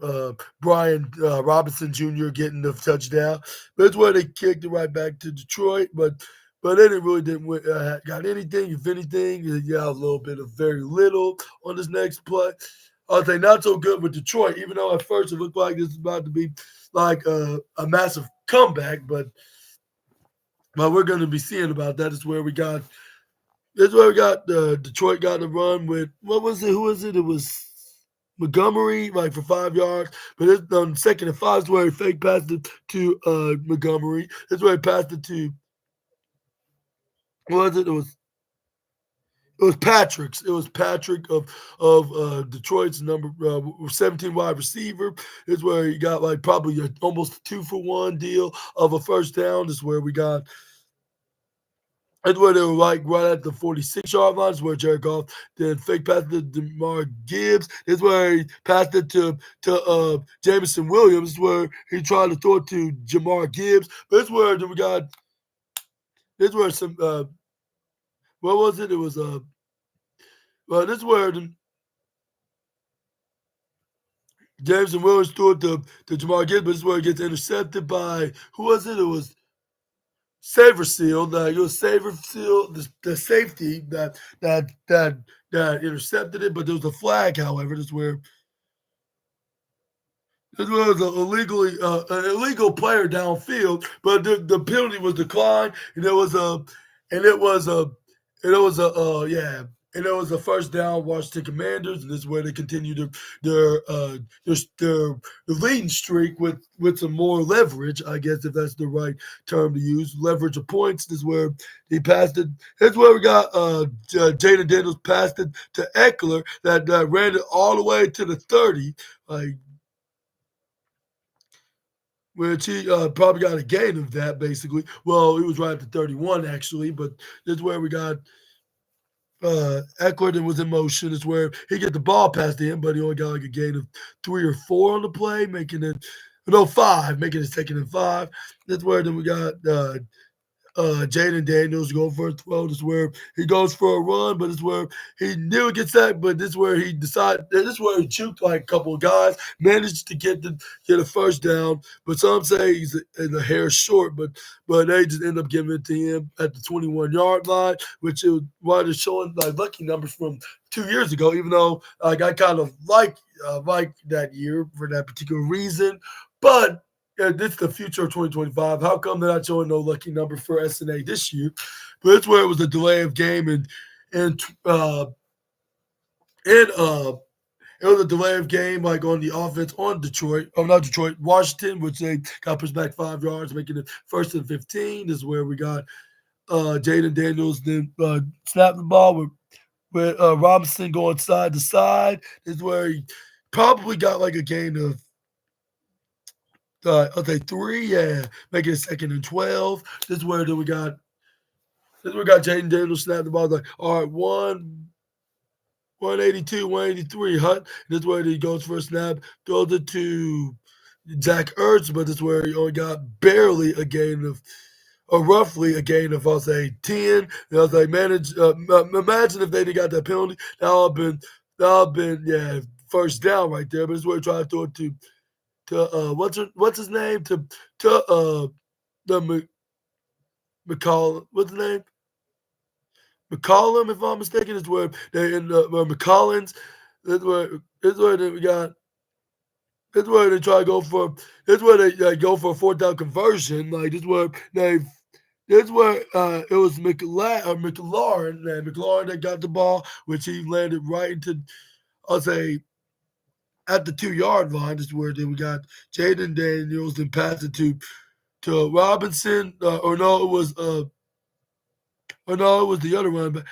Brian Robinson Jr. getting the touchdown. That's where they kicked it right back to Detroit, but they didn't got anything. If anything, a little bit of very little on this next play. I'll say not so good with Detroit, even though at first it looked like this is about to be like a massive comeback, but we're going to be seeing about that. Is where we got. This is where we got Detroit got the run with what was it? Who was it? It was Montgomery, like for 5 yards. But it's on 2nd and 5 is where he fake passed it to Montgomery. That's where he passed it to. What was it? It was It was Patrick's. It was Patrick of Detroit's number 17 wide receiver. Is where he got like probably almost a 2-for-1 deal of a first down. Is where we got. That's where they were like right at the 46-yard line. Is where Jared Goff then fake passed it to Demar Gibbs. This is where he passed it to Jameson Williams. This is where he tried to throw it to Jamar Gibbs. But this is where we got. This is where some. What was it? It was well, this is where Jameson Williams threw it to Jamar Gibbs, but this is where it gets intercepted by who was it? It was Saverseal. It was Saverseal, the safety that intercepted it, but there was a flag. However, this was an illegal player downfield, but the penalty was declined, and and it was a and it was a yeah, and it was a first down Washington Commanders, and this is where they continue their their leading streak with some more leverage, I guess if that's the right term to use, leverage of points. This is where he passed it. That's where we got Jaden Daniels passed it to Eckler that ran it all the way to the 30. Like which he probably got a gain of that, basically. Well, he was right at the 31, actually, but this is where we got Eckler that was in motion. Is where he get the ball past him, but he only got like a gain of 3 or 4 on the play, making it, no, 5, making it 2nd and 5. That's where then we got Jaden Daniels going for a 12. This is where he goes for a run, but it's where he nearly gets that. But this is where he decided. This is where he choked like a couple of guys, managed to get a first down. But some say he's a hair short, but they just end up giving it to him at the 21-yard line, which is why they're showing like lucky numbers from 2 years ago. Even though like I kind of like that year for that particular reason, but this is the future of 2025. How come they're not showing no lucky number for SNA this year? But that's where it was a delay of game and it was a delay of game like on the offense on Detroit. Oh, not Detroit, Washington, which they got pushed back 5 yards, making it 1st and 15. This is where we got Jaden Daniels then snapped the ball with Robinson going side to side. This is where he probably got like a gain of I'll say 3, yeah, making it 2nd and 12. This is where then we got Jaden Daniels snap the ball like, all right, 182, 183, Hunt. This is where he goes for a snap, throws it to Zach Ertz, but this is where he only got barely a gain of or roughly a gain of I'll say 10. And I was like, imagine if they didn't got that penalty. That would have been yeah, first down right there. But this is where he tried to throw it to what's his name the McCall what's his name McCollum, if I'm mistaken, is where they end up McCollins. This is where we got. This is where they try to go for. This is where they go for a 4th down conversion. Like this is where they. This is where it was McLaurin that got the ball, which he landed right into. I'll say at the 2-yard line. This is where then we got Jaden Daniels and passed it to Robinson. It was the other one, but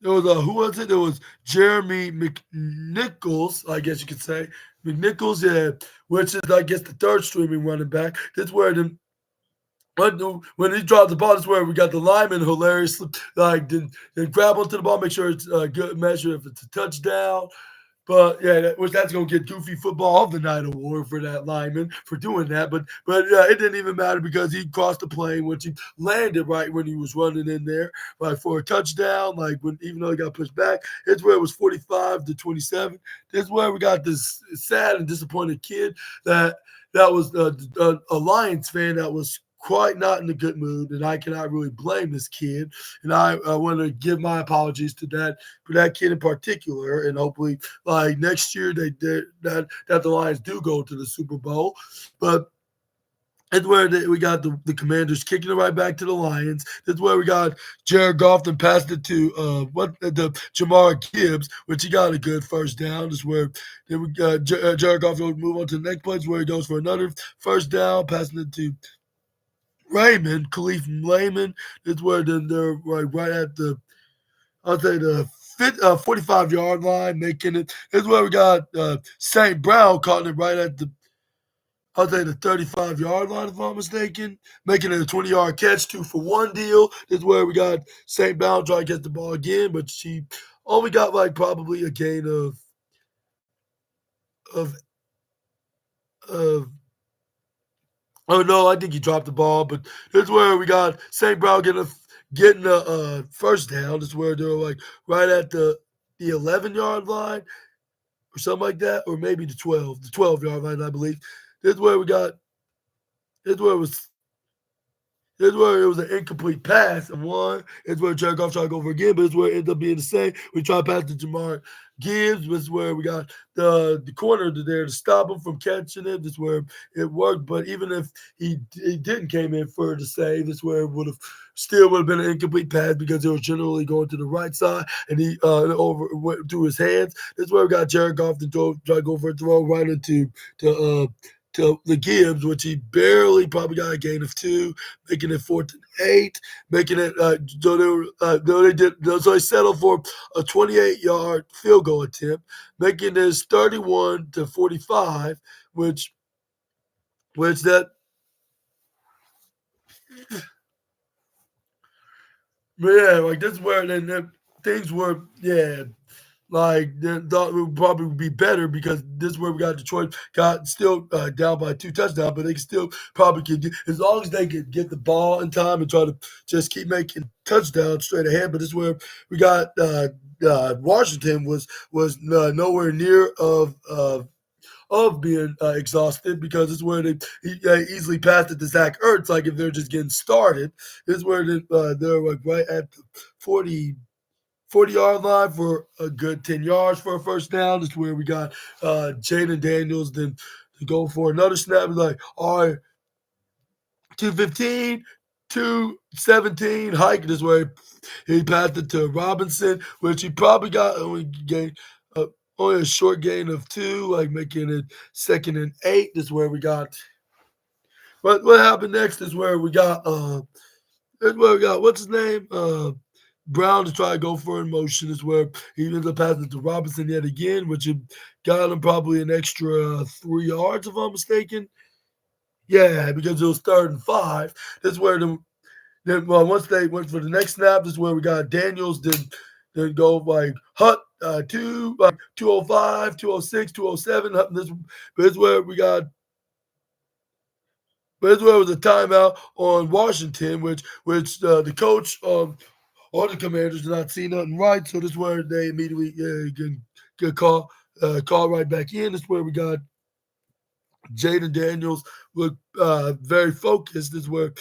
it was who was it? It was Jeremy McNichols, I guess you could say. McNichols, yeah, which is I guess the 3rd streaming running back. This is where when he dropped the ball, that's where we got the lineman hilariously like then grab onto the ball, make sure it's a good measure if it's a touchdown. But yeah, that's gonna get Goofy Football of the Night award for that lineman for doing that. But it didn't even matter because he crossed the plane, which he landed right when he was running in there, like for a touchdown. Like when even though he got pushed back, it's where it was 45-27. This is where we got this sad and disappointed kid that was a Lions fan that was quite not in a good mood, and I cannot really blame this kid. And I want to give my apologies to that kid in particular, and hopefully, like next year, that the Lions do go to the Super Bowl. But that's where we got the Commanders kicking it right back to the Lions. That's where we got Jared Goff and passed it to the Jamar Gibbs, which he got a good first down. That's where then we got Jared Goff will move on to the next play, where he goes for another first down, passing it to Raymond, Khalif Layman. That's where then they're right at the, I'll say the 45-yard line, making it. That's where we got St. Brown caught it right at the, I'll say the 35-yard line, if I'm not mistaken, making it a 20-yard catch, 2-for-1 deal. This is where we got St. Brown trying to get the ball again, but she only got like probably a gain of of oh no, I think he dropped the ball, but this is where we got St. Brown getting a first down. This is where they're like right at the 11-yard line or something like that, or maybe the 12-yard line, I believe. This is where we got this is where it was This is where it was an incomplete pass and one. It's where Cherkoff tried to go for again, but it's where it ended up being the same. We tried to pass to Jamar Gibbs. This is where we got the corner there to stop him from catching it. This is where it worked. But even if he didn't came in for the save, this is where it would have been an incomplete pass because it was generally going to the right side and he went through his hands. This is where we got Jared Goff to try to go for a throw right into to the Gibbs, which he barely probably got a gain of 2, making it 4th and 8, making it so they settled for a 28-yard field goal attempt, making this 31-45, which that yeah, like this is where then things were like they thought it would probably be better because this is where we got Detroit got still down by 2 touchdowns, but they still probably could get as long as they could get the ball in time and try to just keep making touchdowns straight ahead. But this is where we got Washington was nowhere near of being exhausted because it's where he easily passed it to Zach Ertz. Like if they're just getting started, this is where they're like right at the 40-yard line for a good 10 yards for a first down. This is where we got Jaden Daniels then to go for another snap. It's like, all right, 215, 217, hike. This is where he passed it to Robinson, which he probably got only a short gain of 2, like making it 2nd and 8. This is where we got. What happened next is where we got. What's his name? Brown to try to go for in motion is where he ended up passing to Robinson yet again, which got him probably an extra 3 yards, if I'm mistaken. Yeah, because it was 3rd and 5. That's where once they went for the next snap, this is where we got Daniels. Then go like Hut 205, 206, 207. This is where we got. But this is where it was a timeout on Washington, which the coach all the Commanders did not see nothing right, so this is where they immediately get called right back in. This is where we got Jaden Daniels look very focused. This is where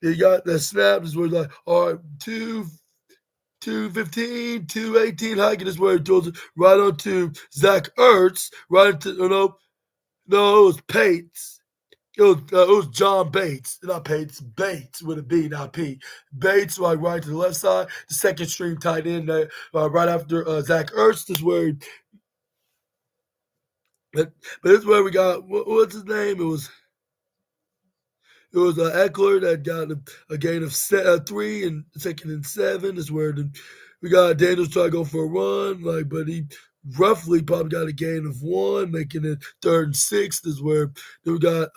he got the snap. This is where like, all right, 215, 218 hike. This is where he throws it right onto Zach Ertz, right into, no, it was Pates. It was John Bates, not Pates, Bates with a B, not P. Bates, like right to the left side, the second string tight end, right after Zach Ertz. This is where, but this is where we got what's his name? It was Eckler that got a gain of 3 and 2nd and 7. This is where we got Daniels try to go for a run, but he roughly probably got a gain of 1, making it 3rd and 6. This is where we got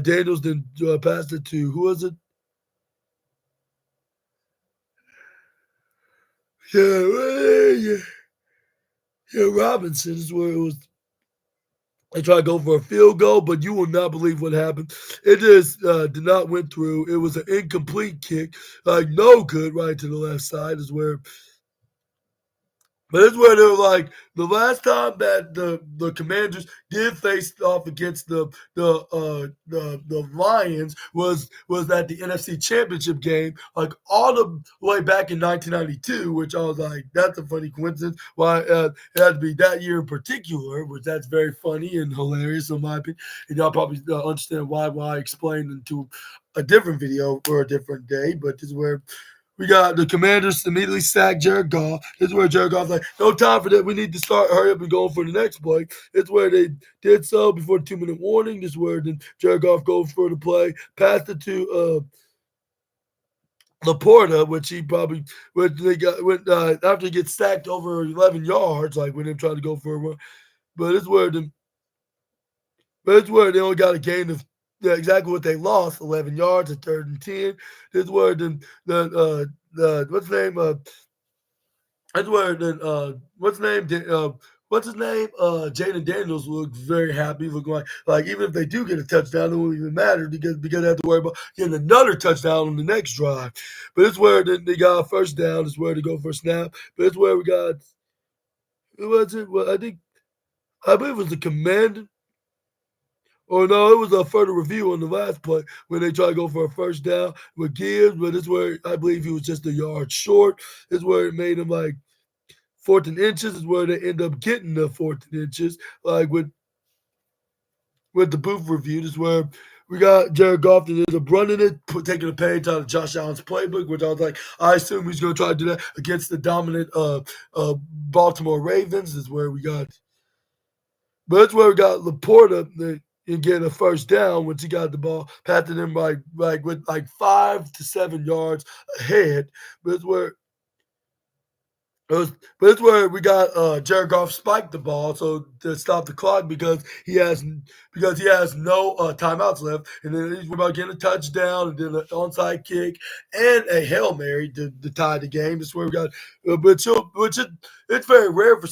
Daniels then passed it to who was it? Yeah, Robinson is where it was. They tried to go for a field goal, but you will not believe what happened. It just did not went through. It was an incomplete kick, like no good, right to the left side is where. But it's where they're like the last time that the Commanders did face off against the Lions was at the NFC Championship game, like all the way back in 1992. Which I was like, that's a funny coincidence. Why it had to be that year in particular, which that's very funny and hilarious in my opinion. And y'all probably understand why I explained into a different video or a different day. But this is where We got the Commanders immediately sack Jared Goff. This is where Jared Goff's like, no time for that. We need to start, hurry up and go for the next play. It's where they did so before the 2-minute warning. This is where then Jared Goff goes for the play, passed it to Laporta, which he probably when they got when after he gets sacked over 11 yards, like when they trying to go for a run. But it's where the but it's where they only got a gain of exactly what they lost, 11 yards at 3rd and 10. This is where the what's his name? That's where what's his name? What's his name? Jaden Daniels looks very happy, looking like even if they do get a touchdown, it won't even matter because they have to worry about getting another touchdown on the next drive. But it's where they got a first down. It's where they go for a snap. But it's where we got who was it? Well, I believe it was the Commander. Or no, it was a further review on the last play when they try to go for a first down with Gibbs, but it's where I believe he was just a yard short. It's where it made him like 4th and inches is where they end up getting the 4th and inches. Like with the booth review, this is where we got Jared Goff that ends up running it, taking a page out of Josh Allen's playbook, which I was like, I assume he's going to try to do that against the dominant Baltimore Ravens. Is where we got, but that's where we got Laporta and getting a first down, once he got the ball, passing him like with like 5 to 7 yards ahead. But it's where but it's where we got Jared Goff spiked the ball so to stop the clock because he has no timeouts left, and then he's about getting a touchdown and then an onside kick and a Hail Mary to tie the game. That's where we got, it's very rare for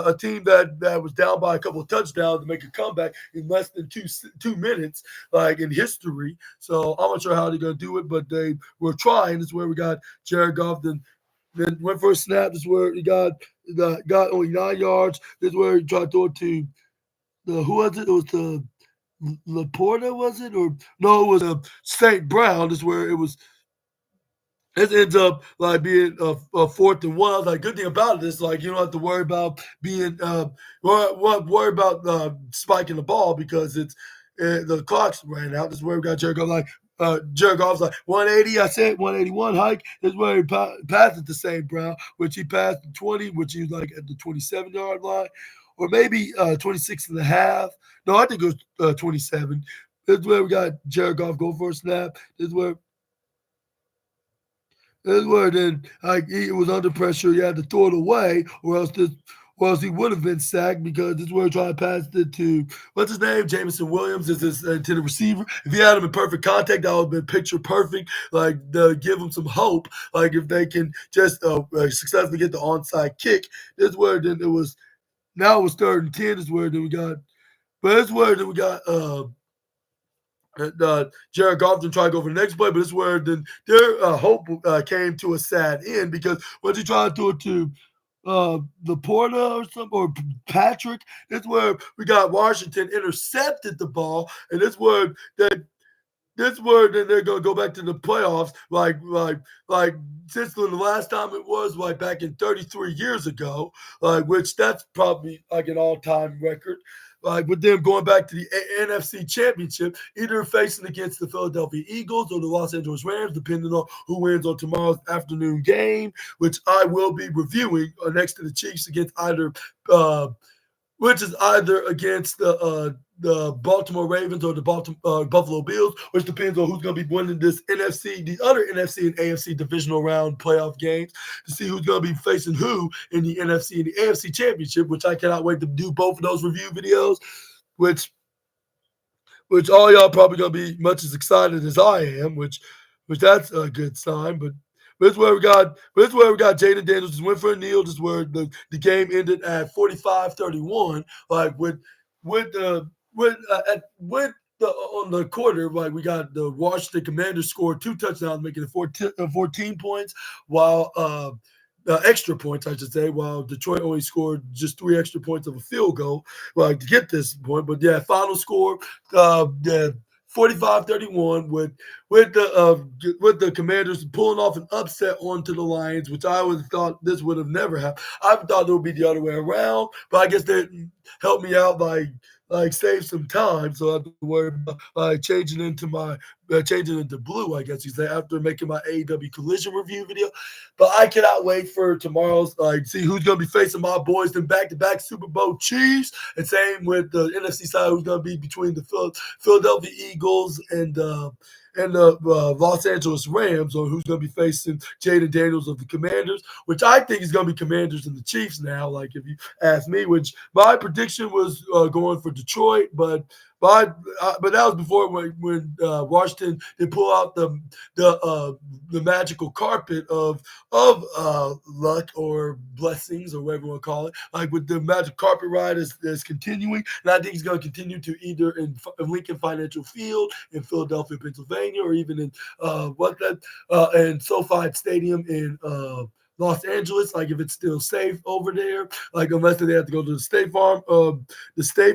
a team that was down by a couple of touchdowns to make a comeback in less than 2 minutes, like in history. So I'm not sure how they're gonna do it, but they were trying. That's where we got Jared Goff then went for a snap. This is where he got only 9 yards. This is where he tried to throw it to who was it? It was the Laporta, was it? Or no, it was St. Brown. This is where it ends up like being a 4th and 1. I was like, good thing about it is like you don't have to worry about being worry about spiking the ball because it's the clock's ran out. This is where we got Jared Goff like Jared Goff's like 180. I said 181 hike. This is where he passed it to St. Brown, which he passed 20, which he was like at the 27-yard line, or maybe 26 and a half. No, I think it was 27. This is where we got Jared Goff go for a snap. This is where then like he was under pressure. He had to throw it away, or else he would have been sacked because this is where he tried to pass it to what's his name? Jameson Williams is his intended receiver. If he had him in perfect contact, that would have been picture perfect. Like to give him some hope. Like if they can just successfully get the onside kick. This is where then it was. Now it was 3rd and 10. This is where then we got. But it's where then we got. Jared Goff didn't try to go for the next play, but it's where then their hope came to a sad end because once he tried to do it to the Porter or something or Patrick, that's where we got Washington intercepted the ball, and this word, then they're gonna go back to the playoffs, like since the last time it was like back in 33 years ago, like which that's probably like an all-time record. Like with them going back to the NFC Championship, either facing against the Philadelphia Eagles or the Los Angeles Rams, depending on who wins on tomorrow's afternoon game, which I will be reviewing next to the Chiefs against uh, either against the Baltimore Ravens or the Buffalo Bills, which depends on who's going to be winning the other NFC and AFC divisional round playoff games to see who's going to be facing who in the NFC and the AFC championship, which I cannot wait to do both of those review videos, which all y'all probably going to be much as excited as I am, which that's a good sign, but this is where we got Jaden Daniels just went for a kneel. This is where the game ended at 45-31. Like with the on the quarter, like we got the Washington Commanders scored 2 touchdowns, making it 14 points, while extra points, I should say, while Detroit only scored just 3 extra points of a field goal, like to get this point. But yeah, final score, yeah, 45-31 with the Commanders pulling off an upset onto the Lions, which I would have thought this would have never happened. I thought it would be the other way around, but I guess they helped me out by save some time, so I don't have to worry about changing into blue, I guess you say, after making my AEW Collision review video. But I cannot wait for tomorrow's see who's gonna be facing my boys in back-to-back Super Bowl Chiefs, and same with the NFC side, who's gonna be between the Philadelphia Eagles and the Los Angeles Rams, or who's going to be facing Jaden Daniels of the Commanders, which I think is going to be Commanders and the Chiefs now. Like if you ask me, which my prediction was going for Detroit, but that was before when Washington did pull out the magical carpet of luck or blessings or whatever you want to call it. Like with the magic carpet ride is continuing, and I think he's going to continue to either in Lincoln Financial Field in Philadelphia, Pennsylvania, or even in and SoFi Stadium in Los Angeles, like if it's still safe over there, like unless they have to go to the State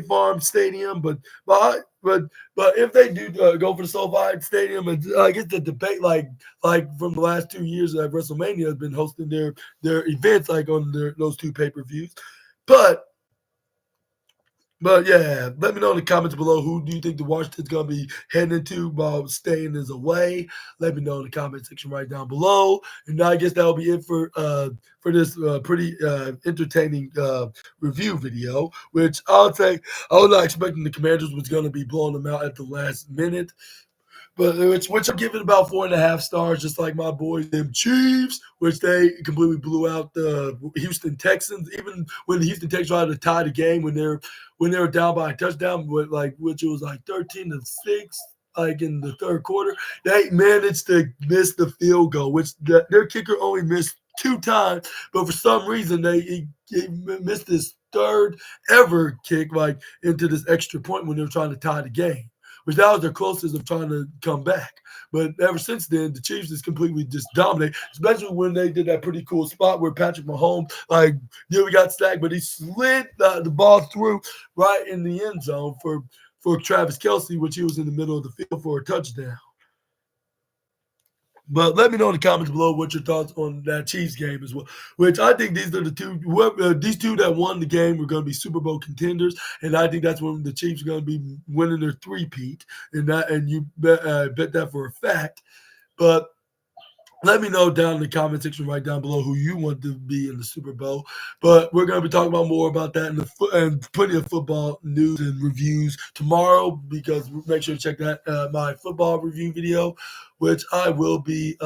Farm Stadium. But if they do go for the SoFi Stadium, and I guess the debate, like from the last 2 years that WrestleMania has been hosting their events, like on those two pay-per-views, but. But yeah, let me know in the comments below who do you think the Washington's gonna be heading into while staying as away. Let me know in the comment section right down below. And I guess that'll be it for this pretty entertaining review video. Which I'll say I was not expecting the Commanders was gonna be blowing them out at the last minute. But which I'm giving about 4.5 stars, just like my boys, them Chiefs, which they completely blew out the Houston Texans. Even when the Houston Texans tried to tie the game when they were down by a touchdown, which it was like 13-6, like in the third quarter, they managed to miss the field goal, which their kicker only missed 2 times, but for some reason he missed his third ever kick, like into this extra point when they were trying to tie the game, which that was their closest of trying to come back. But ever since then, the Chiefs is completely just dominate, especially when they did that pretty cool spot where Patrick Mahomes, nearly got sacked, but he slid the ball through right in the end zone for Travis Kelce, which he was in the middle of the field for a touchdown. But let me know in the comments below what your thoughts on that Chiefs game as well. Which I think these are the two. These two that won the game were going to be Super Bowl contenders, and I think that's when the Chiefs are going to be winning their three-peat, and you bet that for a fact. But let me know down in the comment section right down below who you want to be in the Super Bowl. But we're going to be talking about more about that and plenty of football news and reviews tomorrow, because make sure to check that my football review video, which I will be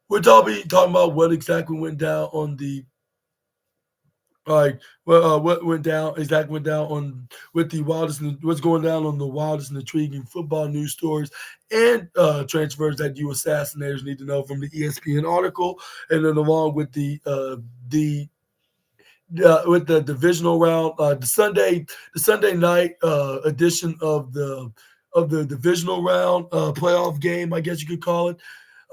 which I'll be talking about what exactly went down on the what went down on with the wildest, what's going down on the wildest and intriguing football news stories and transfers that you assassinators need to know from the ESPN article, and then along with with the divisional round, the Sunday night edition of the divisional round playoff game, I guess you could call it.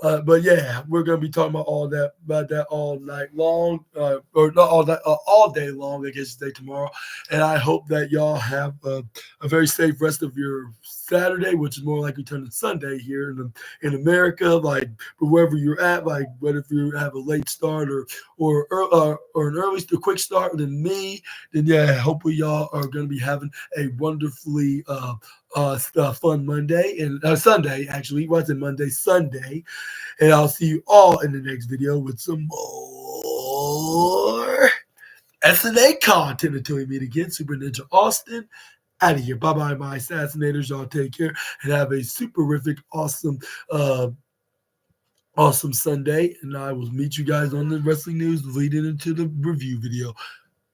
But yeah, we're gonna be talking about that all night long, or not all night, all day long, I guess you say tomorrow. And I hope that y'all have a very safe rest of your Saturday, which is more likely turning Sunday here in America. Like wherever you're at, like whether if you have a late start or a quick start than me, then yeah, hopefully y'all are gonna be having a wonderfully fun Monday and Sunday. Actually, it wasn't Monday, Sunday. And I'll see you all in the next video with some more SNA content. Until we meet again, Super Ninja Austin out of here. Bye bye, my assassinators. Y'all take care and have a superific, awesome Sunday. And I will meet you guys on the wrestling news leading into the review video.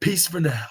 Peace for now.